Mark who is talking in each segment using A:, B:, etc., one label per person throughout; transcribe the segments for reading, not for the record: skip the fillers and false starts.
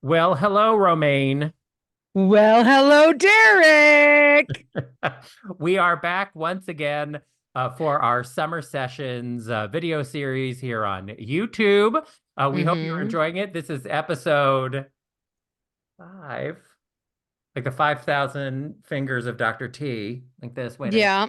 A: Well, hello, Romaine.
B: Well, hello, Derek.
A: We are back once again for our summer sessions video series here on YouTube. We hope you're
B: Mm-hmm.
A: enjoying it. This is episode five, like the 5,000 fingers of Dr. T, like this. Wait, I got
B: Yeah,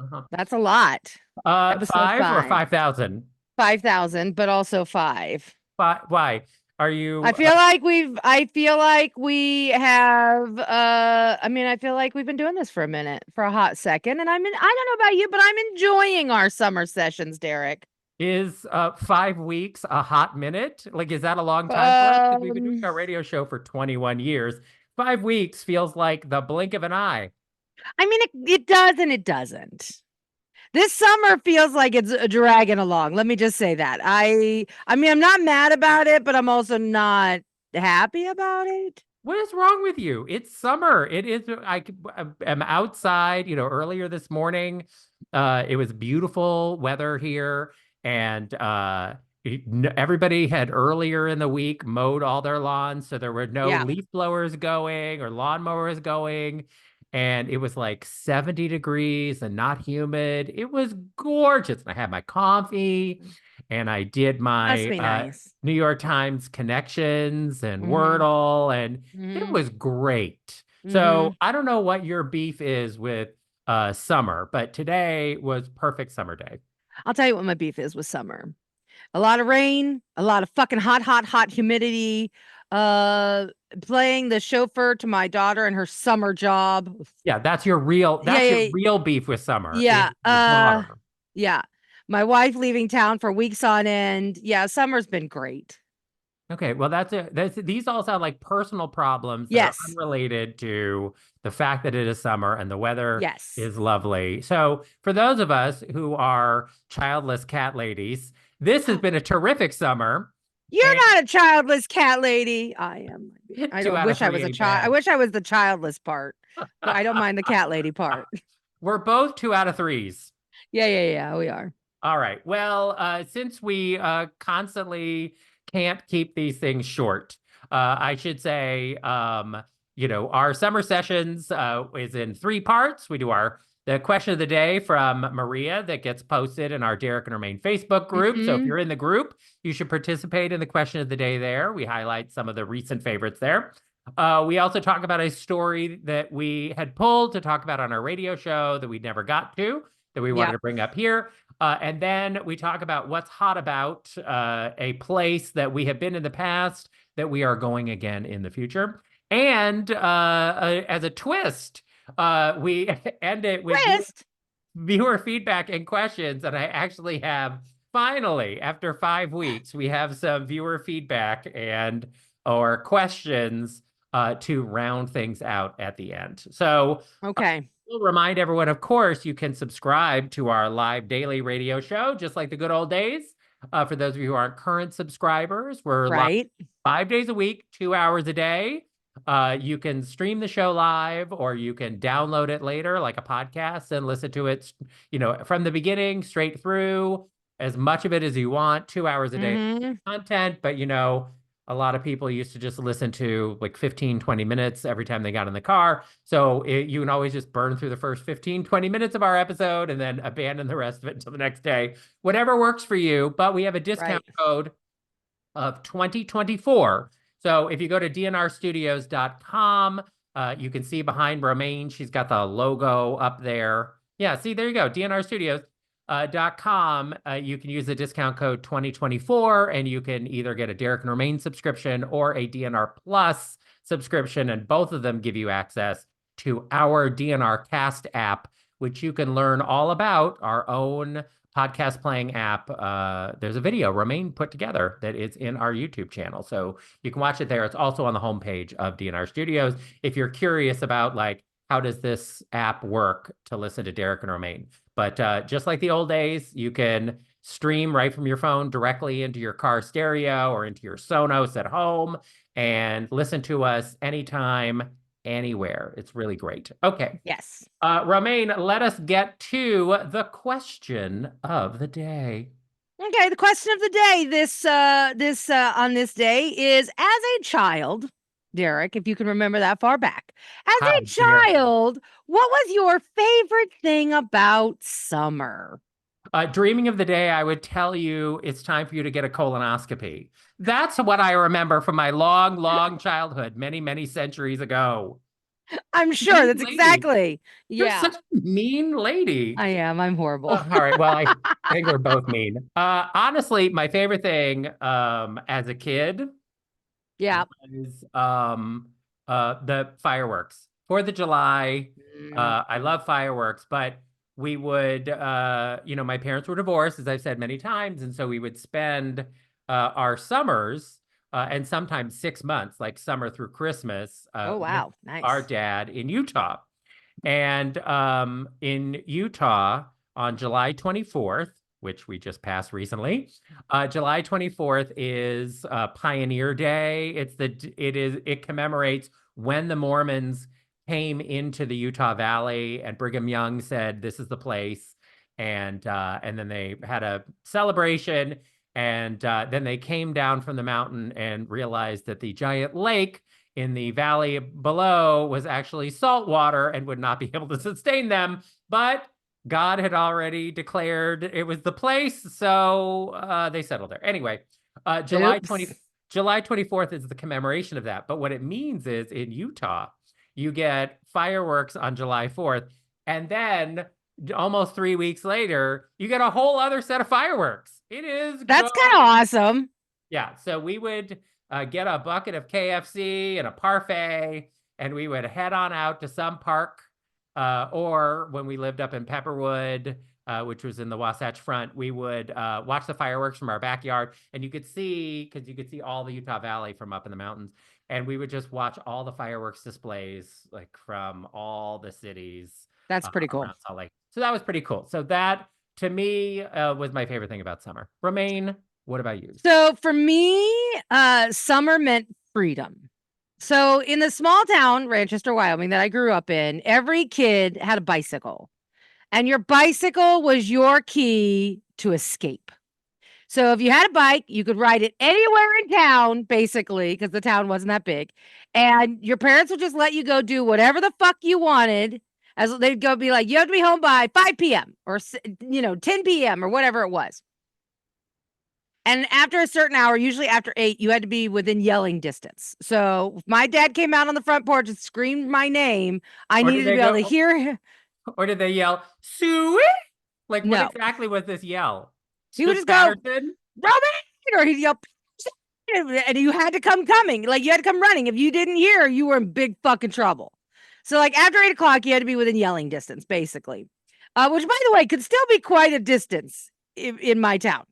A: uh-huh.
B: that's a lot. Episode
A: Five or
B: 5.
A: 5,000?
B: 5,000, but also 5.
A: Why? Are you
B: I feel like we have I feel like we've been doing this for a minute, for a hot second, and I don't know about you, but I'm enjoying our summer sessions, Derek.
A: is 5 weeks a hot minute? Like, is that a long time for us? Because we've been doing
B: Um
A: our radio show for 21 years. 5 weeks feels like the blink of an eye.
B: I mean it does and it doesn't. This summer feels like it's dragging along. Let me just say that. I mean, I'm not mad about it, but I'm also not happy about it.
A: What is wrong with you? It's summer. It is. Am outside, earlier this morning. It was beautiful weather here, and everybody had earlier in the week mowed all their lawns, so there were no
B: Yeah.
A: leaf blowers going or lawnmowers going. And it was like 70 degrees and not humid. It was gorgeous. And I had my coffee and I did
B: Must
A: my
B: be nice.
A: New York Times connections and
B: Mhm.
A: Wordle, and it
B: Mhm.
A: was great. So
B: Mhm.
A: I don't know what your beef is with summer, but today was perfect summer day.
B: I'll tell you what my beef is with summer. A lot of rain, a lot of fucking hot humidity. Uh Playing the chauffeur to my daughter and her summer job.
A: Yeah,
B: Yeah,
A: that's your
B: yeah,
A: real beef with summer is
B: yeah.
A: your daughter.
B: Yeah. My wife leaving town for weeks on end. Yeah, summer's been great.
A: Okay, well that's it. These all sound like personal problems that are
B: Yes.
A: unrelated to the fact that it is summer and the weather
B: Yes.
A: is lovely. So for those of us who are childless cat ladies, this has been a terrific summer. And
B: You're not a childless cat lady. I am.
A: two out of
B: Wish I was
A: three
B: a
A: ain't
B: child. I
A: bad.
B: wish I was the childless part, but I don't mind the cat lady part.
A: We're both two out of threes.
B: Yeah, yeah, yeah. We are.
A: All right. Well, since we constantly can't keep these things short, I should say, our summer sessions is in three parts. We do the question of the day from Maria that gets posted in our Derek and Romaine Facebook group. So if
B: Hmm.
A: you're in the group, you should participate in the question of the day there. We highlight some of the recent favorites there. We also talk about a story that we had pulled to talk about on our radio show that we never got to, that we wanted
B: Yep.
A: to bring up here. And then we talk about what's hot about a place that we have been in the past that we are going again in the future. And as a twist, we end it with
B: Twist.
A: viewer feedback and questions. And I actually have finally, after 5 weeks, we have some viewer feedback and or questions to round things out at the end. So
B: Okay.
A: we'll remind everyone, of course, you can subscribe to our live daily radio show, just like the good old days. For those of you who aren't current subscribers, we're live
B: Right.
A: 5 days a week, 2 hours a day. You can stream the show live, or you can download it later, like a podcast, and listen to it, from the beginning straight through, as much of it as you want. 2 hours a day
B: Hmm.
A: content, but a lot of people used to just listen to like 15, 20 minutes every time they got in the car. So you can always just burn through the first 15, 20 minutes of our episode and then abandon the rest of it until the next day. Whatever works for you. But we have a discount
B: Right.
A: code of 2024. So if you go to dnrstudios.com, you can see behind Romaine, she's got the logo up there. Yeah, see, there you go, dnrstudios.com. You can use the discount code 2024 and you can either get a Derek and Romaine subscription or a DNR Plus subscription. And both of them give you access to our DNR Cast app, which you can learn all about our own podcast playing app. There's a video Romaine put together that is in our YouTube channel. So you can watch it there. It's also on the homepage of DNR Studios. If you're curious about like, how does this app work to listen to Derek and Romaine? But just like the old days, you can stream right from your phone directly into your car stereo or into your Sonos at home and listen to us anytime, anywhere. It's really great. Okay.
B: Yes.
A: Romaine, let us get to the question of the day.
B: Okay, the question of the day this on this day is, as a child, Derek, if you can remember that far back. As
A: How
B: a
A: dare you?
B: child, what was your favorite thing about summer?
A: Dreaming of the day I would tell you it's time for you to get a colonoscopy. That's what I remember from my long, long childhood, many, many centuries ago.
B: I'm sure
A: Mean
B: that's
A: lady.
B: exactly.
A: You're
B: Yeah,
A: such a mean lady.
B: I am. I'm horrible.
A: All right. Well, I think we're both mean. Honestly, my favorite thing as a kid
B: Yeah.
A: was the fireworks. 4th of July.
B: Mm.
A: I love fireworks, but we would my parents were divorced, as I've said many times, and so we would spend our summers and sometimes 6 months, like summer through Christmas,
B: Oh,
A: with
B: wow.
A: our
B: Nice.
A: dad in Utah. And in Utah on July 24th, which we just passed recently, July 24th is Pioneer Day. It commemorates when the Mormons came into the Utah Valley and Brigham Young said, "This is the place." And then they had a celebration, and then they came down from the mountain and realized that the giant lake in the valley below was actually salt water and would not be able to sustain them. But God had already declared it was the place, so they settled there. Anyway, uh, July
B: Oops.
A: 20, July 24th is the commemoration of that. But what it means is in Utah, you get fireworks on July 4th, and then almost 3 weeks later, you get a whole other set of fireworks. It is
B: That's
A: go
B: kind of awesome.
A: yeah, so we would get a bucket of KFC and a parfait, and we would head on out to some park. Or when we lived up in Pepperwood, which was in the Wasatch Front, we would watch the fireworks from our backyard, and because you could see all the Utah Valley from up in the mountains, and we would just watch all the fireworks displays like from all the cities
B: That's pretty cool.
A: around Salt Lake. So that was pretty cool. So that to me was my favorite thing about summer. Romaine, what about you?
B: So for me, summer meant freedom. So in the small town, Ranchester, Wyoming, that I grew up in, every kid had a bicycle, and your bicycle was your key to escape. So if you had a bike, you could ride it anywhere in town, basically, because the town wasn't that big. And your parents would just let you go do whatever the fuck you wanted. As they'd go be like, you have to be home by 5 p.m. or 10 p.m. or whatever it was. And after a certain hour, usually after 8, you had to be within yelling distance. So if my dad came out on the front porch and screamed my name, I
A: Or did
B: needed to
A: they
B: be able to
A: go,
B: hear him.
A: or did they yell, Suey? Like, what
B: No,
A: exactly was this yell?
B: he would
A: Stu
B: just go,
A: Patterson?
B: Roman, or he'd yell, and you had to come coming. Like you had to come running. If you didn't hear, you were in big fucking trouble. So like after 8 o'clock, you had to be within yelling distance, basically. Which by the way, could still be quite a distance in my town.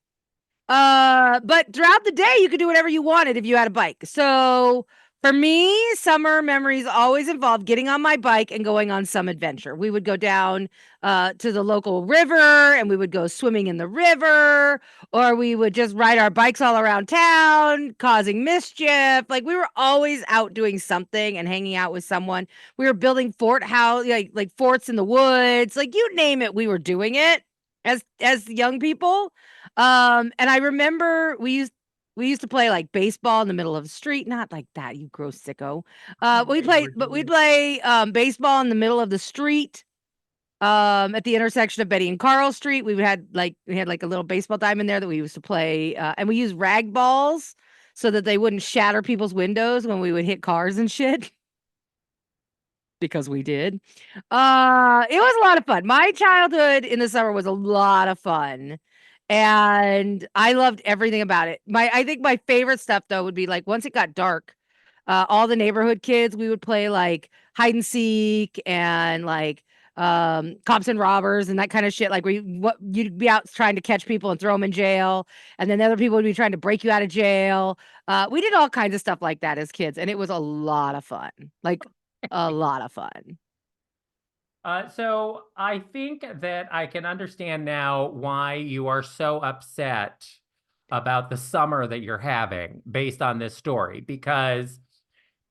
B: But throughout the day, you could do whatever you wanted if you had a bike. So for me, summer memories always involved getting on my bike and going on some adventure. We would go down to the local river and we would go swimming in the river, or we would just ride our bikes all around town, causing mischief. Like we were always out doing something and hanging out with someone. We were building fort house, like forts in the woods, like you name it, we were doing it as young people. And I remember we used to play like baseball in the middle of the street. Not like that, you gross sicko.
A: Oh,
B: We
A: wait,
B: play,
A: we're
B: but we'd
A: doing
B: play baseball in the middle of the street. At the intersection of Betty and Carl Street, we had like a little baseball diamond there that we used to play, and we used rag balls so that they wouldn't shatter people's windows when we would hit cars and shit. Because we did. It was a lot of fun. My childhood in the summer was a lot of fun, and I loved everything about it. I think my favorite stuff though would be like once it got dark, all the neighborhood kids, we would play like hide and seek and like cops and robbers and that kind of shit. Like where you'd be out trying to catch people and throw them in jail, and then other people would be trying to break you out of jail. We did all kinds of stuff like that as kids, and it was a lot of fun. Like a lot of fun.
A: So I think that I can understand now why you are so upset about the summer that you're having based on this story, because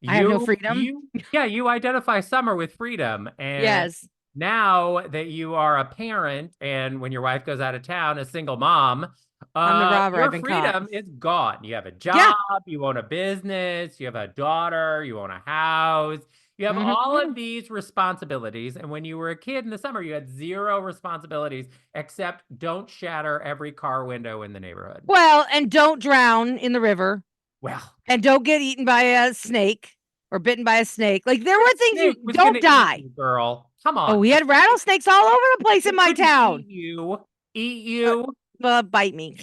B: I have no freedom.
A: you identify summer with freedom. And
B: Yes.
A: now that you are a parent and when your wife goes out of town, a single mom,
B: I'm the robber. I've
A: Your
B: been caught.
A: freedom is gone. You have a
B: Yeah.
A: job, you own a business, you have a daughter, you own a house, you have all of
B: Mhm.
A: these responsibilities. And when you were a kid in the summer, you had zero responsibilities except don't shatter every car window in the neighborhood.
B: Well, and don't drown in the river,
A: Well,
B: and don't get eaten by a snake or bitten by a snake. Like there were things you
A: snake was
B: don't
A: gonna eat
B: die.
A: you, girl. Come
B: Oh,
A: on.
B: we
A: A
B: had
A: snake,
B: rattlesnakes all over the place in
A: snake
B: my
A: couldn't
B: town.
A: eat you. Eat
B: Uh,
A: you.
B: bite me.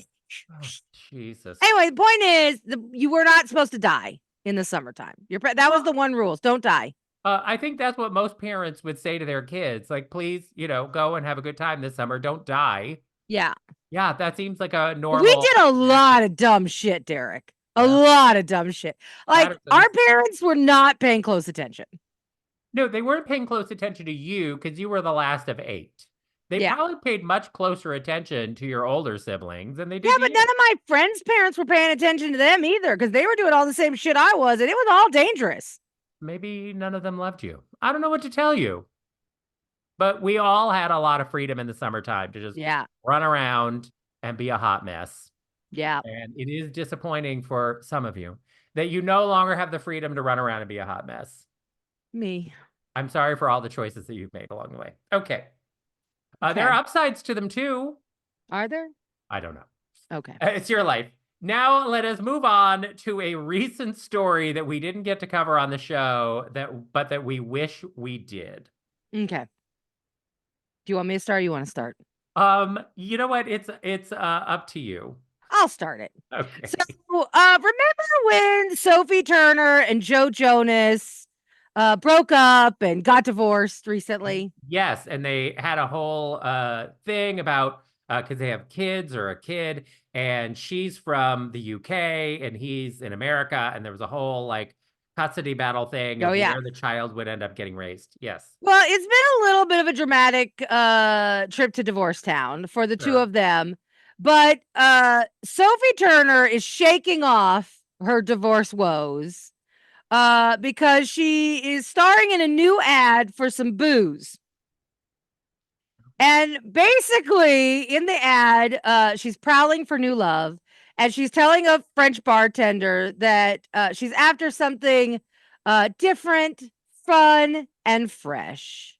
A: Oh, Jesus.
B: Anyway, the point is, you were not supposed to die in the summertime. That was
A: Well,
B: the one rules. Don't die.
A: I think that's what most parents would say to their kids. Like, please, go and have a good time this summer. Don't die.
B: Yeah.
A: Yeah, that seems like a
B: We
A: normal
B: did a lot
A: reaction.
B: of dumb shit, Derek. A
A: Well,
B: lot of dumb shit. Like our
A: Patterson's.
B: parents were not paying close attention.
A: No, they weren't paying close attention to you because you were the last of eight. They
B: Yeah.
A: probably paid much closer attention to your older siblings than they
B: Yeah,
A: did to
B: but none
A: you.
B: of my friends' parents were paying attention to them either because they were doing all the same shit I was, and it was all dangerous.
A: Maybe none of them loved you. I don't know what to tell you. But we all had a lot of freedom in the summertime to just
B: Yeah.
A: run around and be a hot mess.
B: Yeah.
A: And it is disappointing for some of you that you no longer have the freedom to run around and be a hot mess.
B: Me.
A: I'm sorry for all the choices that you've made along the way. Okay. There
B: Okay.
A: are upsides to them too.
B: Are there?
A: I don't know.
B: Okay.
A: It's your life. Now let us move on to a recent story that we didn't get to cover on the show but that we wish we did.
B: Okay. Do you want me to start or you want to start?
A: You know what? It's up to you.
B: I'll start it.
A: Okay.
B: So, remember when Sophie Turner and Joe Jonas broke up and got divorced recently?
A: Yes, and they had a whole thing about because they have kids or a kid, and she's from the UK and he's in America, and there was a whole like custody battle thing
B: Oh
A: of
B: yeah.
A: where the child would end up getting raised. Yes.
B: Well, it's been a little bit of a dramatic trip to divorce town for the two
A: Sure.
B: of them. But Sophie Turner is shaking off her divorce woes because she is starring in a new ad for some booze. And basically, in the ad, she's prowling for new love, and she's telling a French bartender that she's after something different, fun, and fresh.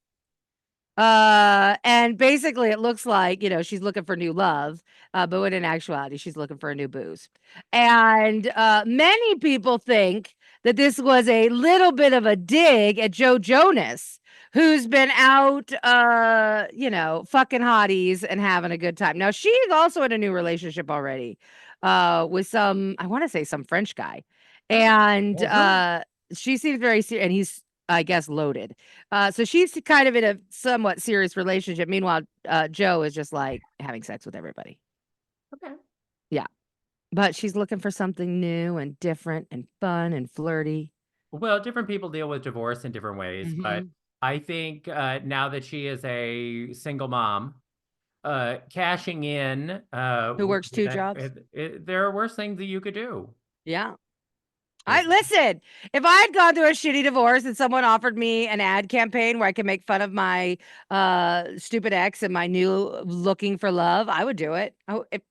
B: And basically it looks like, she's looking for new love, but when in actuality, she's looking for a new booze. And many people think that this was a little bit of a dig at Joe Jonas, who's been out, fucking hotties and having a good time. Now she's also in a new relationship already, with I want to say some French guy.
A: Oh,
B: And
A: well, who?
B: she seems very serious, and he's, I guess, loaded. So she's kind of in a somewhat serious relationship. Meanwhile, Joe is just like having sex with everybody.
A: Okay.
B: Yeah. But she's looking for something new and different and fun and flirty.
A: Well, different people deal with divorce in different ways, but
B: Mhm.
A: I think now that she is a single mom, cashing in
B: Who
A: with
B: works two
A: that,
B: jobs?
A: there are worse things that you could do.
B: Yeah. I
A: There's
B: listen. If I had gone through a shitty divorce and someone offered me an ad campaign where I could make fun of my stupid ex and my new looking for love, I would do it.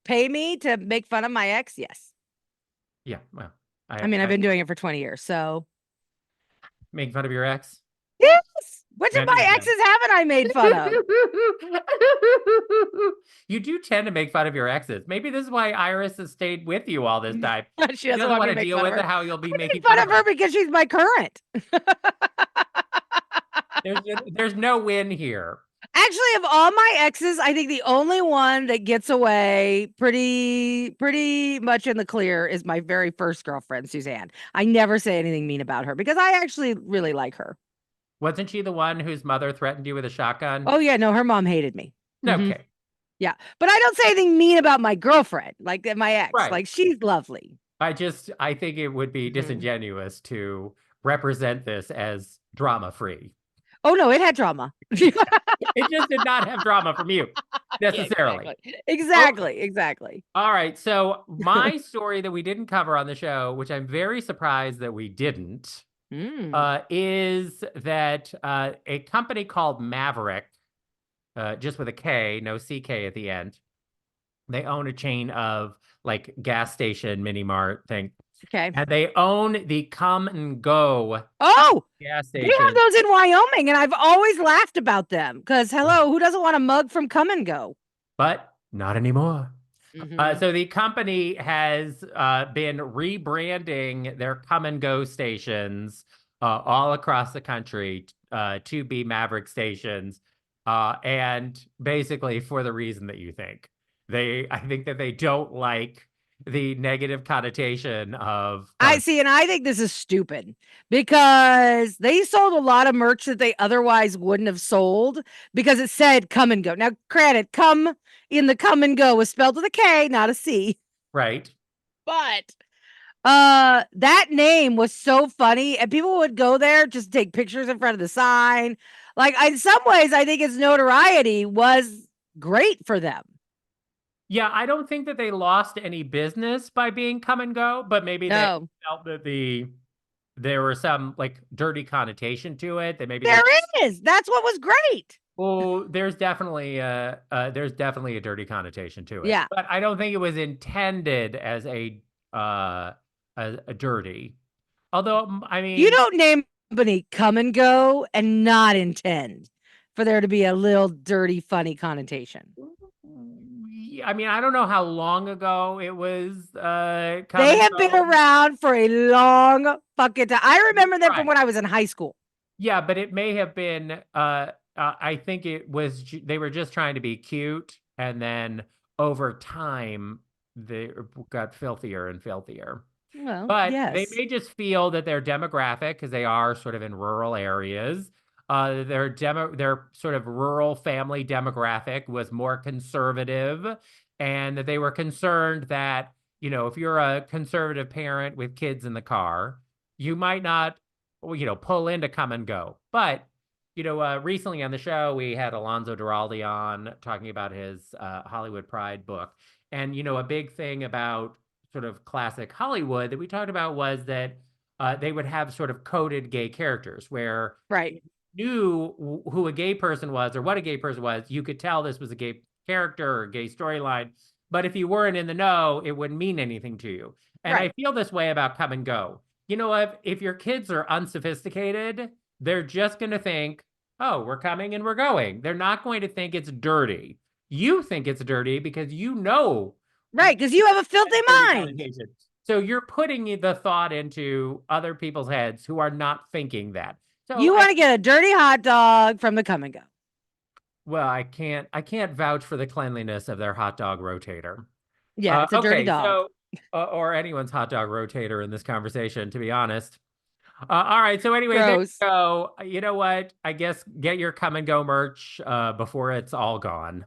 B: Pay me to make fun of my ex? Yes.
A: Yeah, well,
B: I mean, I've
A: I
B: been doing it for 20 years, so
A: make fun of your ex.
B: yes. Which of
A: That
B: my
A: is
B: exes haven't I made fun of?
A: You do tend to make fun of your exes. Maybe this is why Iris has stayed with you all this time.
B: She
A: She
B: doesn't
A: doesn't
B: want me
A: want
B: to
A: to
B: make
A: deal
B: fun of
A: with
B: her.
A: it, how you'll be
B: I
A: making
B: make
A: fun
B: fun
A: of
B: of her
A: her.
B: because she's my current.
A: There's no win here.
B: Actually, of all my exes, I think the only one that gets away pretty much in the clear is my very first girlfriend, Suzanne. I never say anything mean about her because I actually really like her.
A: Wasn't she the one whose mother threatened you with a shotgun?
B: Oh yeah, no, her mom hated me. Hmm.
A: Okay.
B: Yeah, but I don't say anything mean about my girlfriend, like my ex.
A: Right.
B: Like she's lovely.
A: I think it would be
B: Mhm.
A: disingenuous to represent this as drama free.
B: Oh no, it had drama.
A: It just did not have drama from you
B: Yeah,
A: necessarily.
B: exactly.
A: Okay.
B: Exactly.
A: All right. So my story that we didn't cover on the show, which I'm very surprised that we didn't,
B: Mm.
A: is that a company called Maverick, just with a K, no CK at the end, They own a chain of like gas station mini mart thing.
B: Okay.
A: And they own the Come and Go
B: Oh,
A: gas
B: they have
A: station.
B: those in Wyoming, and I've always laughed about them because, hello, who doesn't want a mug from Come and Go?
A: But not anymore.
B: Mm-hmm.
A: So the company has been rebranding their Come and Go stations all across the country to be Maverick stations, and basically for the reason that you think. I think that they don't like the negative connotation of
B: I
A: coming.
B: see, and I think this is stupid because they sold a lot of merch that they otherwise wouldn't have sold because it said Come and Go. Now, granted, come in the Come and Go was spelled with a K, not a C,
A: Right.
B: but that name was so funny, and people would go there just take pictures in front of the sign. Like, in some ways, I think its notoriety was great for them.
A: Yeah, I don't think that they lost any business by being Come and Go, but maybe they
B: No,
A: felt that there was some like dirty connotation to it. That maybe they
B: there is. That's what was great.
A: Oh, there's definitely a dirty connotation to it,
B: Yeah.
A: but I don't think it was intended as uh a dirty. Although I
B: You
A: mean,
B: don't name a company Come and Go and not intend for there to be a little dirty, funny connotation.
A: I mean, I don't know how long ago it was come
B: They
A: and
B: have been
A: go.
B: around for a long fucking time. I remember them from
A: Right.
B: when I was in high school.
A: Yeah, but it may have been I think they were just trying to be cute, and then over time they got filthier and filthier.
B: Well,
A: But they
B: yes.
A: may just feel that their demographic, because they are sort of in rural areas, their sort of rural family demographic was more conservative, and that they were concerned that, if you're a conservative parent with kids in the car, you might not, pull in to Come and Go. But, recently on the show, we had Alonzo Duralde on talking about his Hollywood Pride book. And, a big thing about sort of classic Hollywood that we talked about was that they would have sort of coded gay characters where
B: Right.
A: you knew who a gay person was or what a gay person was. You could tell this was a gay character or a gay storyline. But if you weren't in the know, it wouldn't mean anything to you. And I
B: Right.
A: feel this way about Come and Go. If your kids are unsophisticated, they're just going to think, oh, we're coming and we're going. They're not going to think it's dirty. You think it's dirty because you know
B: Right. Because you have a filthy
A: dirty
B: mind.
A: connotation. So you're putting the thought into other people's heads who are not thinking that. So
B: You want to get a dirty hot dog from the Come and Go.
A: well, I can't vouch for the cleanliness of their hot dog rotator.
B: Yeah, it's a dirty
A: Okay,
B: dog.
A: so or anyone's hot dog rotator in this conversation, to be honest. All right, so anyway, there you
B: Gross.
A: go. You know what? I guess get your Come and Go merch before it's all gone.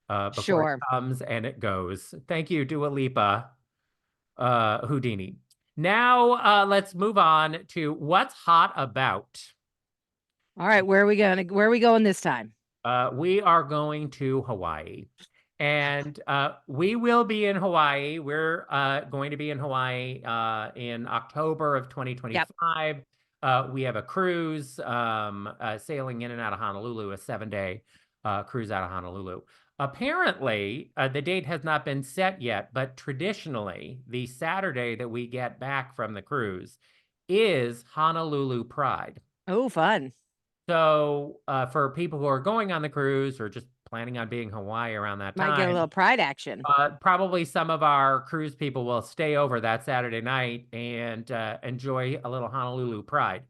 A: Before it
B: Sure.
A: comes and it goes. Thank you, Dua Lipa. Houdini. Now, let's move on to what's hot about.
B: All right. Where are we going this time?
A: We are going to Hawaii, and we will be in Hawaii. We're going to be in Hawaii in October of
B: Yep.
A: 2025. We have a cruise sailing in and out of Honolulu, a 7-day cruise out of Honolulu. Apparently, the date has not been set yet, but traditionally, the Saturday that we get back from the cruise is Honolulu Pride.
B: Oh, fun.
A: So, for people who are going on the cruise or just planning on being Hawaii around that
B: Might get a
A: time,
B: little pride action.
A: probably some of our cruise people will stay over that Saturday night and enjoy a little Honolulu Pride.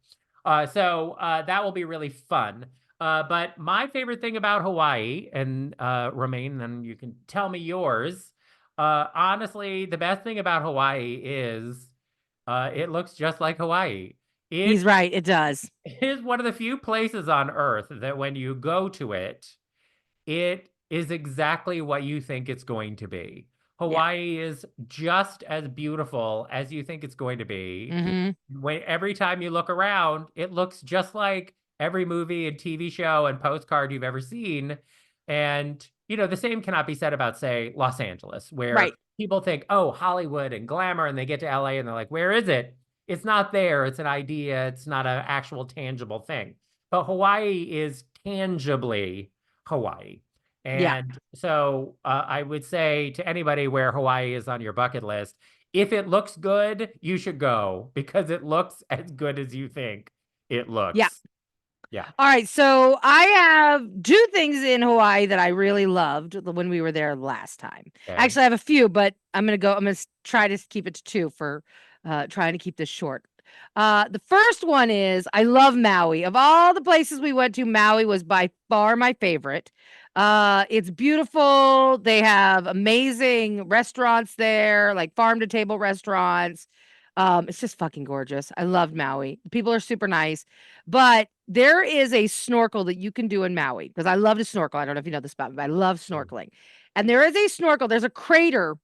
A: So that will be really fun. But my favorite thing about Hawaii, and Romaine, and you can tell me yours. Honestly, the best thing about Hawaii is it looks just like Hawaii.
B: He's
A: It
B: right. It does.
A: is one of the few places on Earth that when you go to it, it is exactly what you think it's going to be.
B: Yeah.
A: Hawaii is just as beautiful as you think it's going to be.
B: Mm-hmm.
A: Every time you look around, it looks just like every movie and TV show and postcard you've ever seen. And, the same cannot be said about, say, Los Angeles, where
B: Right.
A: people think, oh, Hollywood and glamour, and they get to LA and they're like, where is it? It's not there. It's an idea. It's not an actual tangible thing. But Hawaii is tangibly Hawaii.
B: Yeah.
A: And so I would say to anybody where Hawaii is on your bucket list, if it looks good, you should go because it looks as good as you think it
B: Yeah.
A: looks. Yeah.
B: All right, so I have two things in Hawaii that I really loved when we were there last time.
A: Okay.
B: Actually, I have a few, but I'm gonna try to keep it to two for trying to keep this short. The first one is I love Maui. Of all the places we went to, Maui was by far my favorite. It's beautiful. They have amazing restaurants there, like farm to table restaurants. It's just fucking gorgeous. I loved Maui. People are super nice. But there is a snorkel that you can do in Maui because I love to snorkel. I don't know if you know this about me, but I love snorkeling. And there is a snorkel, there's a crater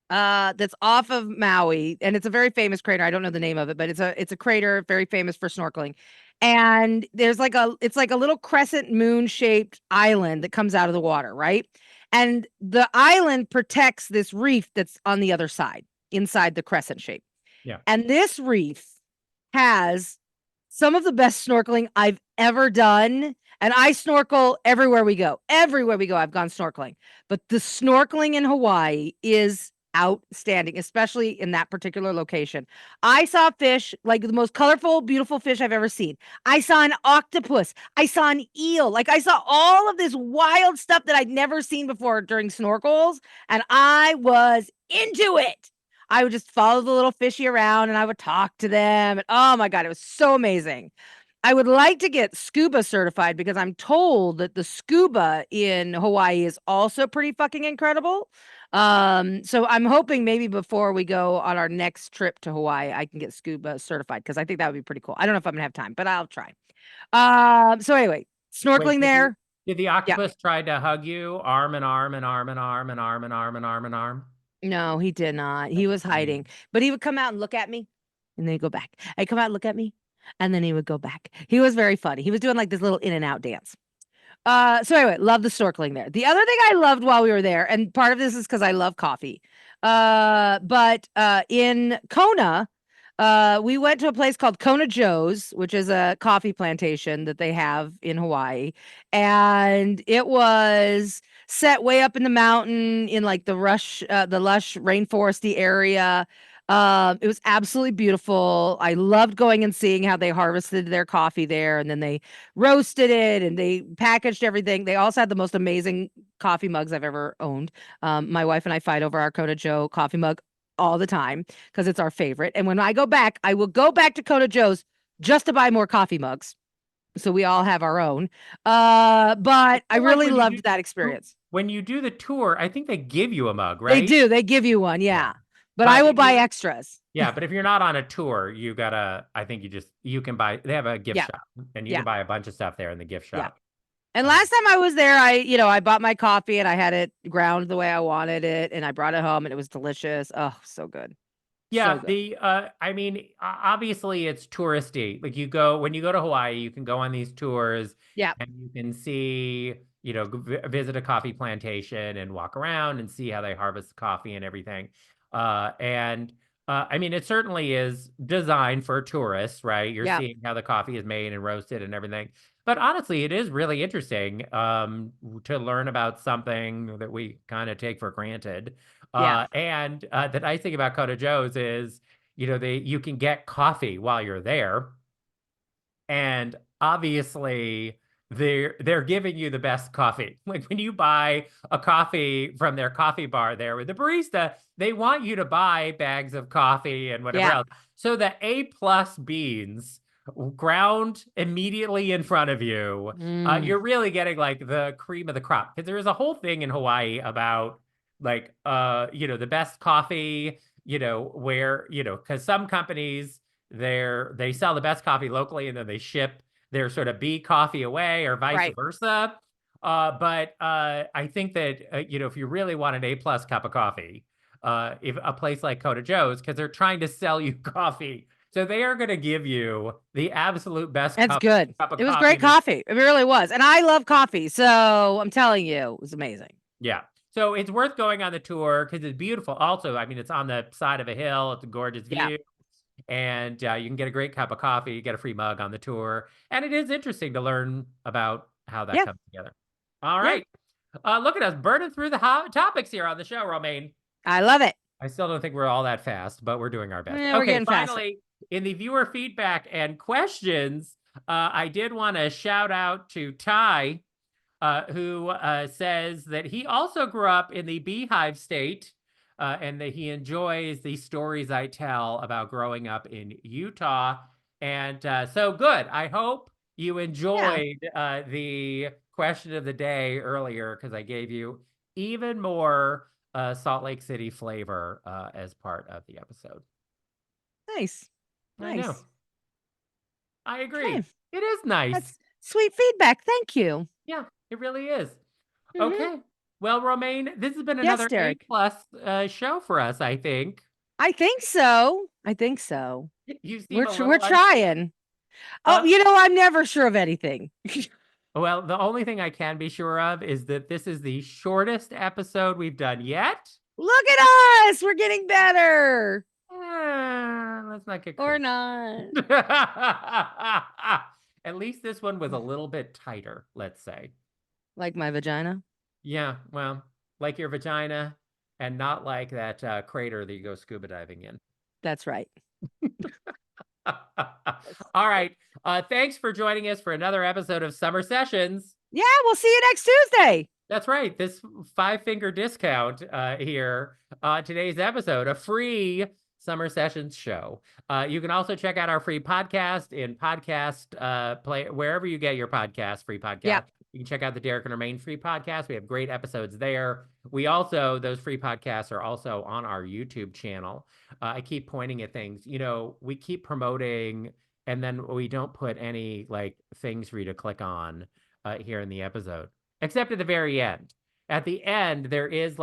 B: that's off of Maui, and it's a very famous crater. I don't know the name of it, but it's a crater very famous for snorkeling. And there's like it's like a little crescent moon shaped island that comes out of the water, right? And the island protects this reef that's on the other side, inside the crescent shape.
A: Yeah.
B: And this reef has some of the best snorkeling I've ever done. And I snorkel everywhere we go. Everywhere we go, I've gone snorkeling. But the snorkeling in Hawaii is outstanding, especially in that particular location. I saw fish, like the most colorful, beautiful fish I've ever seen. I saw an octopus. I saw an eel. Like I saw all of this wild stuff that I'd never seen before during snorkels. And I was into it. I would just follow the little fishy around and I would talk to them. And oh my God, it was so amazing. I would like to get scuba certified because I'm told that the scuba in Hawaii is also pretty fucking incredible. So I'm hoping maybe before we go on our next trip to Hawaii, I can get scuba certified because I think that would be pretty cool. I don't know if I'm gonna have time, but I'll try. So anyway,
A: Wait,
B: snorkeling there.
A: did the
B: Yeah.
A: octopus try to hug you arm and arm and arm and arm and arm and arm and arm and arm?
B: No, he did not. He
A: That's a
B: was hiding,
A: shame.
B: but he would come out and look at me and then he'd go back. I'd come out and look at me and then he would go back. He was very funny. He was doing like this little in and out dance. So anyway, love the snorkeling there. The other thing I loved while we were there, and part of this is because I love coffee. But in Kona, we went to a place called Kona Joe's, which is a coffee plantation that they have in Hawaii. And it was set way up in the mountain in like the lush rainforesty area. It was absolutely beautiful. I loved going and seeing how they harvested their coffee there, and then they roasted it and they packaged everything. They also had the most amazing coffee mugs I've ever owned. My wife and I fight over our Kona Joe coffee mug all the time because it's our favorite. And when I go back, I will go back to Kona Joe's just to buy more coffee mugs. So we all have our own. But I
A: feel like
B: really loved that experience.
A: when you do the tour, I think they give you a mug,
B: They
A: right?
B: do. They give you one.
A: Yeah.
B: Yeah. But I
A: But
B: will
A: if
B: buy
A: you
B: extras.
A: Yeah, but if you're not on a tour, I think you can buy, they have a gift
B: Yeah.
A: shop and you can
B: Yeah.
A: buy a bunch of stuff there in the gift
B: Yeah.
A: shop.
B: And
A: Um,
B: last time I was there, I bought my coffee and I had it ground the way I wanted it and I brought it home and it was delicious. Oh, so good. So
A: Yeah,
B: good.
A: I mean, obviously it's touristy. Like when you go to Hawaii, you can go on these tours
B: Yeah.
A: and you can see, visit a coffee plantation and walk around and see how they harvest the coffee and everything. And I mean, it certainly is designed for tourists, right? You're
B: Yeah.
A: seeing how the coffee is made and roasted and everything. But honestly, it is really interesting to learn about something that we kind of take for granted.
B: Yeah.
A: And the nice thing about Kona Joe's is, you can get coffee while you're there, and obviously they're giving you the best coffee. Like when you buy a coffee from their coffee bar there with the barista, they want you to buy bags of coffee and whatever
B: Yeah.
A: else. So the A+ beans ground immediately in front of you,
B: Mm,
A: you're really getting like the cream of the crop. Because there is a whole thing in Hawaii about like the best coffee, where, because some companies they sell the best coffee locally and then they ship their sort of B coffee away or vice
B: right.
A: versa. But I think that if you really want an A+ cup of coffee, if a place like Kona Joe's, because they're trying to sell you coffee, so they are going to give you the absolute best
B: It's good.
A: cup of
B: It was
A: coffee.
B: great coffee. It really was. And I love coffee. So I'm telling you, it was amazing.
A: Yeah. So it's worth going on the tour because it's beautiful. Also, I mean, it's on the side of a hill. It's a gorgeous
B: Yeah.
A: view. And you can get a great cup of coffee, you get a free mug on the tour. And it is interesting to learn about how that
B: Yeah.
A: comes together. All
B: Yeah.
A: right. Look at us burning through the hot topics here on the show, Romaine.
B: I love it.
A: I still don't think we're all that fast, but we're doing our best.
B: We're
A: Okay,
B: getting faster.
A: finally, in the viewer feedback and questions, I did want to shout out to Ty, who says that he also grew up in the Beehive State, and that he enjoys the stories I tell about growing up in Utah. And so good. I hope you enjoyed the question of the day earlier, because I gave you even more Salt Lake City flavor as part of the episode.
B: Nice.
A: I know.
B: Nice.
A: I agree.
B: Okay.
A: It is nice.
B: That's sweet feedback. Thank you.
A: Yeah, it really is.
B: Mhm.
A: Okay. Well, Romaine, this has been
B: Yes,
A: another
B: Derek.
A: A+ show for us, I think.
B: I think so. I think so.
A: You seem
B: We're trying. Oh, I'm never sure of anything.
A: Well, the only thing I can be sure of is that this is the shortest episode we've done yet.
B: Look at us. We're getting better.
A: Let's not get
B: Or not.
A: At least this one was a little bit tighter, let's say.
B: Like my vagina?
A: Yeah, well, like your vagina, and not like that crater that you go scuba diving in.
B: That's right.
A: All right. Thanks for joining us for another episode of Summer Sessions.
B: Yeah, we'll see you next Tuesday.
A: That's right. This 5-finger discount here today's episode, a free Summer Sessions show. You can also check out our free podcast in podcast play wherever you get your podcast, free podcast.
B: Yep.
A: You can check out the Derek and Romaine free podcast. We have great episodes there. We also, those free podcasts are also on our YouTube channel. I keep pointing at things, we keep promoting, and then we don't put any like things for you to click on here in the episode, except at the very end. At the end, there is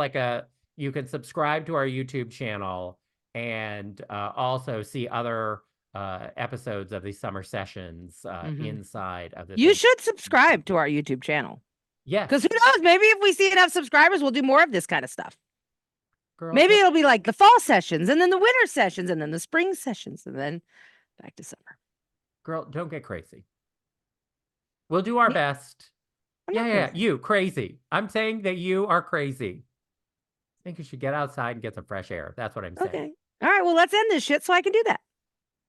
A: you can subscribe to our YouTube channel and also see other episodes of the Summer Sessions inside of the
B: You should subscribe to our YouTube channel.
A: Yeah.
B: Because who knows? Maybe if we see enough subscribers, we'll do more of this kind of stuff.
A: Girl,
B: Maybe it'll be like the fall sessions and then the winter sessions and then the spring sessions and then back to summer.
A: Girl, don't get crazy. We'll do our best. Yeah, you crazy. I'm saying that you are crazy. I think you should get outside and get some fresh air. That's what I'm saying.
B: Okay. All right. Well, let's end this shit so I can do that.